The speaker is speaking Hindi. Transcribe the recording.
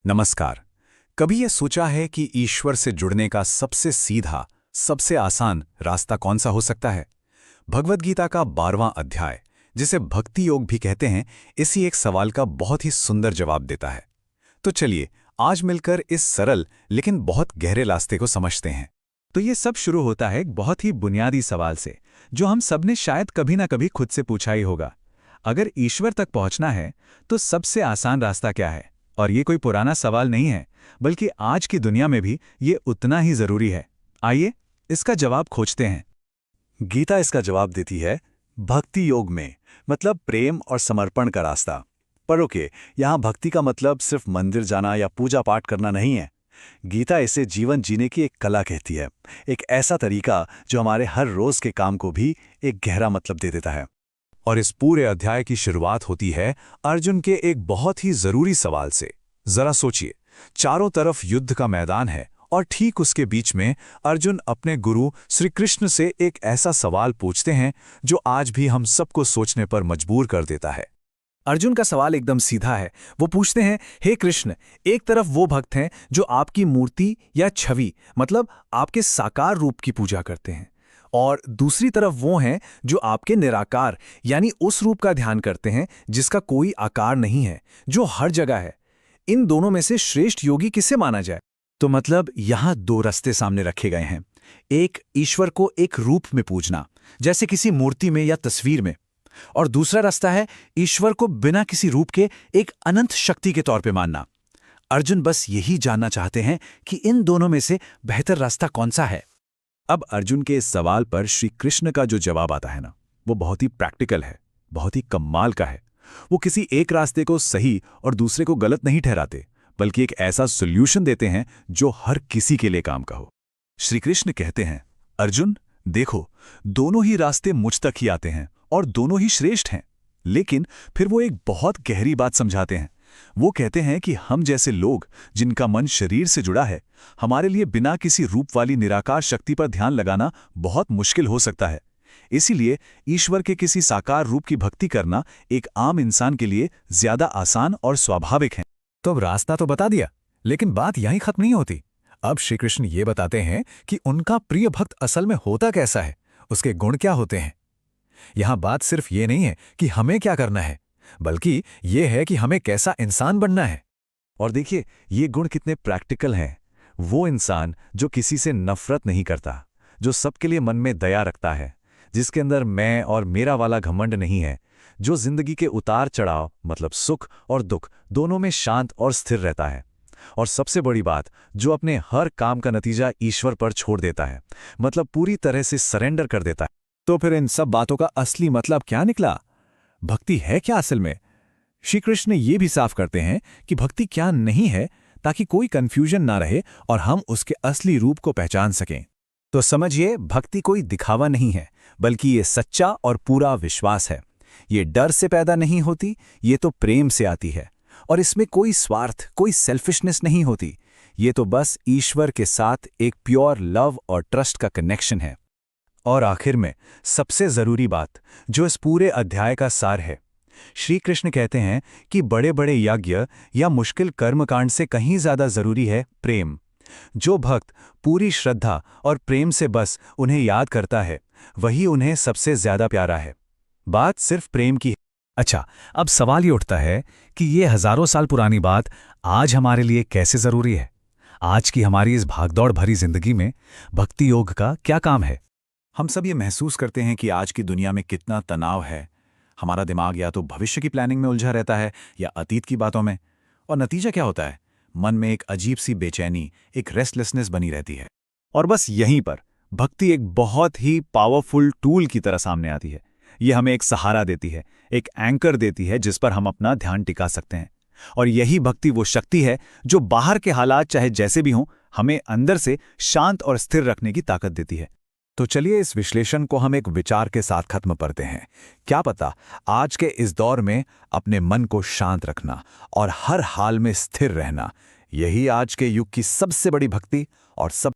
नमस्कार। कभी यह सोचा है कि ईश्वर से जुड़ने का सबसे सीधा, सबसे आसान रास्ता कौन सा हो सकता है? भगवद गीता का 12वां अध्याय, जिसे भक्ति योग भी कहते हैं, इसी एक सवाल का बहुत ही सुंदर जवाब देता है। तो चलिए आज मिलकर इस सरल लेकिन बहुत गहरे रास्ते को समझते हैं। तो ये सब शुरू होता है एक बहुत ही बुनियादी सवाल से, जो हम सबने शायद कभी ना कभी खुद से पूछा ही होगा। अगर ईश्वर तक पहुंचना है तो सबसे आसान रास्ता क्या है? और ये कोई पुराना सवाल नहीं है, बल्कि आज की दुनिया में भी ये उतना ही जरूरी है। आइए इसका जवाब खोजते हैं। गीता इसका जवाब देती है भक्ति योग में, मतलब प्रेम और समर्पण का रास्ता। पर ओके, यहाँ भक्ति का मतलब सिर्फ मंदिर जाना या पूजा पाठ करना नहीं है। गीता इसे जीवन जीने की एक कला कहती है, एक ऐसा तरीका जो हमारे हर रोज के काम को भी एक गहरा मतलब दे देता है। और इस पूरे अध्याय की शुरुआत होती है अर्जुन के एक बहुत ही जरूरी सवाल से। जरा सोचिए, चारों तरफ युद्ध का मैदान है और ठीक उसके बीच में अर्जुन अपने गुरु श्री कृष्ण से एक ऐसा सवाल पूछते हैं जो आज भी हम सबको सोचने पर मजबूर कर देता है। अर्जुन का सवाल एकदम सीधा है। वो पूछते हैं, हे कृष्ण, एक तरफ वो भक्त हैं जो आपकी मूर्ति या छवि, मतलब आपके साकार रूप की पूजा करते हैं, और दूसरी तरफ वो हैं जो आपके निराकार यानी उस रूप का ध्यान करते हैं जिसका कोई आकार नहीं है, जो हर जगह है। इन दोनों में से श्रेष्ठ योगी किसे माना जाए? तो मतलब यहाँ दो रास्ते सामने रखे गए हैं। एक, ईश्वर को एक रूप में पूजना, जैसे किसी मूर्ति में या तस्वीर में, और दूसरा रास्ता है ईश्वर को बिना किसी रूप के एक अनंत शक्ति के तौर पे मानना। अर्जुन बस यही जानना चाहते हैं कि इन दोनों में से बेहतर रास्ता कौन सा है। अब अर्जुन के इस सवाल पर श्री कृष्ण का जो जवाब आता है ना, वो बहुत ही प्रैक्टिकल है, बहुत ही कमाल का है। वो किसी एक रास्ते को सही और दूसरे को गलत नहीं ठहराते, बल्कि एक ऐसा सॉल्यूशन देते हैं जो हर किसी के लिए काम का हो। श्री कृष्ण कहते हैं, अर्जुन देखो, दोनों ही रास्ते मुझ तक ही आते हैं और दोनों ही श्रेष्ठ हैं। लेकिन फिर वो एक बहुत गहरी बात समझाते हैं। वो कहते हैं कि हम जैसे लोग जिनका मन शरीर से जुड़ा है, हमारे लिए बिना किसी रूप वाली निराकार शक्ति पर ध्यान लगाना बहुत मुश्किल हो सकता है। इसीलिए ईश्वर के किसी साकार रूप की भक्ति करना एक आम इंसान के लिए ज्यादा आसान और स्वाभाविक है। तो अब रास्ता तो बता दिया, लेकिन बात यहीं खत्म नहीं होती। अब श्री कृष्ण ये बताते हैं कि उनका प्रिय भक्त असल में होता कैसा है, उसके गुण क्या होते हैं। यहां बात सिर्फ ये नहीं है कि हमें क्या करना है, बल्कि ये है कि हमें कैसा इंसान बनना है। और देखिए ये गुण कितने प्रैक्टिकल हैं। वो इंसान जो किसी से नफरत नहीं करता, जो सबके लिए मन में दया रखता है, जिसके अंदर मैं और मेरा वाला घमंड नहीं है, जो जिंदगी के उतार चढ़ाव मतलब सुख और दुख दोनों में शांत और स्थिर रहता है, और सबसे बड़ी बात, जो अपने हर काम का नतीजा ईश्वर पर छोड़ देता है, मतलब पूरी तरह से सरेंडर कर देता है। तो फिर इन सब बातों का असली मतलब क्या निकला? भक्ति है क्या असल में? श्री कृष्ण ये भी साफ करते हैं कि भक्ति क्या नहीं है, ताकि कोई कंफ्यूजन ना रहे और हम उसके असली रूप को पहचान सकें। तो समझिए, भक्ति कोई दिखावा नहीं है, बल्कि ये सच्चा और पूरा विश्वास है। ये डर से पैदा नहीं होती, ये तो प्रेम से आती है, और इसमें कोई स्वार्थ, कोई सेल्फिशनेस नहीं होती। ये तो बस ईश्वर के साथ एक प्योर लव और ट्रस्ट का कनेक्शन है। और आखिर में सबसे जरूरी बात, जो इस पूरे अध्याय का सार है, श्री कृष्ण कहते हैं कि बड़े बड़े यज्ञ या मुश्किल कर्मकांड से कहीं ज्यादा जरूरी है प्रेम। जो भक्त पूरी श्रद्धा और प्रेम से बस उन्हें याद करता है, वही उन्हें सबसे ज्यादा प्यारा है। बात सिर्फ प्रेम की है। अच्छा, अब सवाल ये उठता है कि ये हजारों साल पुरानी बात आज हमारे लिए कैसे जरूरी है? आज की हमारी इस भागदौड़ भरी जिंदगी में भक्ति योग का क्या काम है? हम सब ये महसूस करते हैं कि आज की दुनिया में कितना तनाव है। हमारा दिमाग या तो भविष्य की प्लानिंग में उलझा रहता है या अतीत की बातों में, और नतीजा क्या होता है? मन में एक अजीब सी बेचैनी, एक रेस्टलेसनेस बनी रहती है। और बस यहीं पर भक्ति एक बहुत ही पावरफुल टूल की तरह सामने आती है। ये हमें एक सहारा देती है, एक एंकर देती है जिस पर हम अपना ध्यान टिका सकते हैं। और यही भक्ति वो शक्ति है जो बाहर के हालात चाहे जैसे भी हों, हमें अंदर से शांत और स्थिर रखने की ताकत देती है। तो चलिए इस विश्लेषण को हम एक विचार के साथ खत्म करते हैं। क्या पता आज के इस दौर में अपने मन को शांत रखना और हर हाल में स्थिर रहना, यही आज के युग की सबसे बड़ी भक्ति और सब